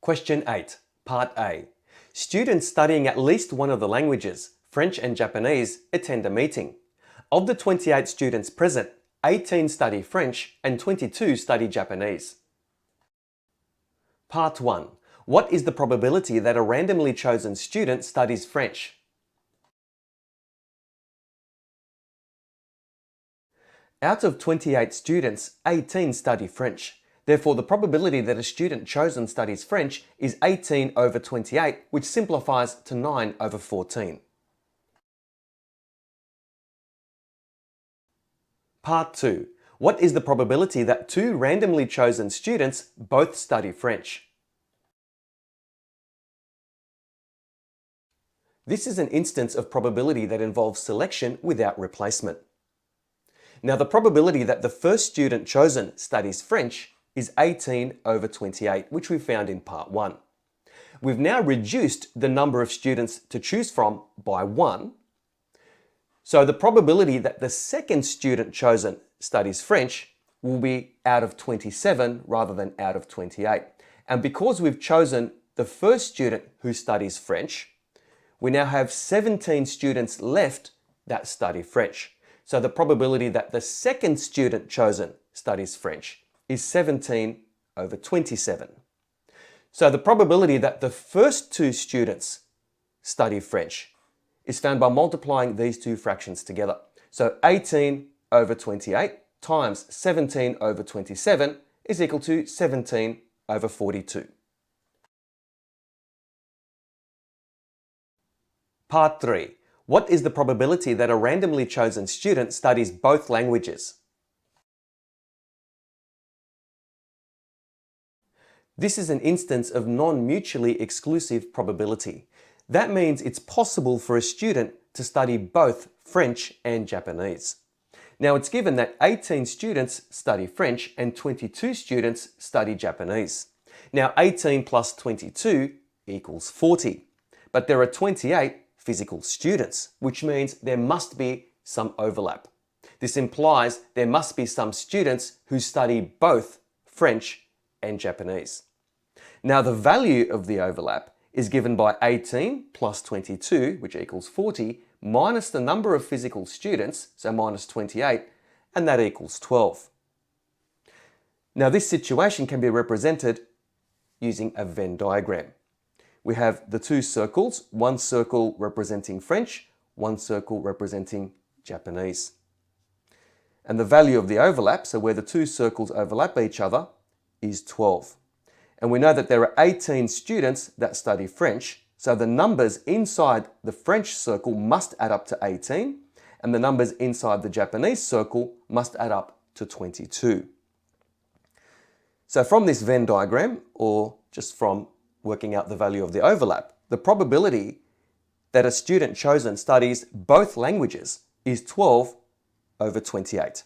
Question 8, Part A. Students studying at least one of the languages, French and Japanese, attend a meeting. Of the 28 students present, 18 study French and 22 study Japanese. Part 1. What is the probability that a randomly chosen student studies French? Out of 28 students, 18 study French. Therefore, the probability that a student chosen studies French is 18 over 28, which simplifies to 9 over 14. Part 2. What is the probability that two randomly chosen students both study French? This is an instance of probability that involves selection without replacement. Now, the probability that the first student chosen studies French is 18 over 28, which we found in Part 1. We've now reduced the number of students to choose from by 1. So the probability that the second student chosen studies French will be out of 27 rather than out of 28. And because we've chosen the first student who studies French, we now have 17 students left that study French. So the probability that the second student chosen studies French is 17 over 27. So the probability that the first two students study French is found by multiplying these two fractions together. So 18 over 28 times 17 over 27 is equal to 17 over 42. Part 3. What is the probability that a randomly chosen student studies both languages? This is an instance of non-mutually exclusive probability. That means it's possible for a student to study both French and Japanese. Now, it's given that 18 students study French and 22 students study Japanese. Now, 18 plus 22 equals 40, but there are 28 physical students, which means there must be some overlap. This implies there must be some students who study both French and Japanese. Now, the value of the overlap is given by 18 plus 22, which equals 40, minus the number of physical students, so minus 28, and that equals 12. Now, this situation can be represented using a Venn diagram. We have the two circles, one circle representing French, one circle representing Japanese. And the value of the overlap, so where the two circles overlap each other, is 12. And we know that there are 18 students that study French, so the numbers inside the French circle must add up to 18, and the numbers inside the Japanese circle must add up to 22. So from this Venn diagram, or just from working out the value of the overlap, the probability that a student chosen studies both languages is 12 over 28.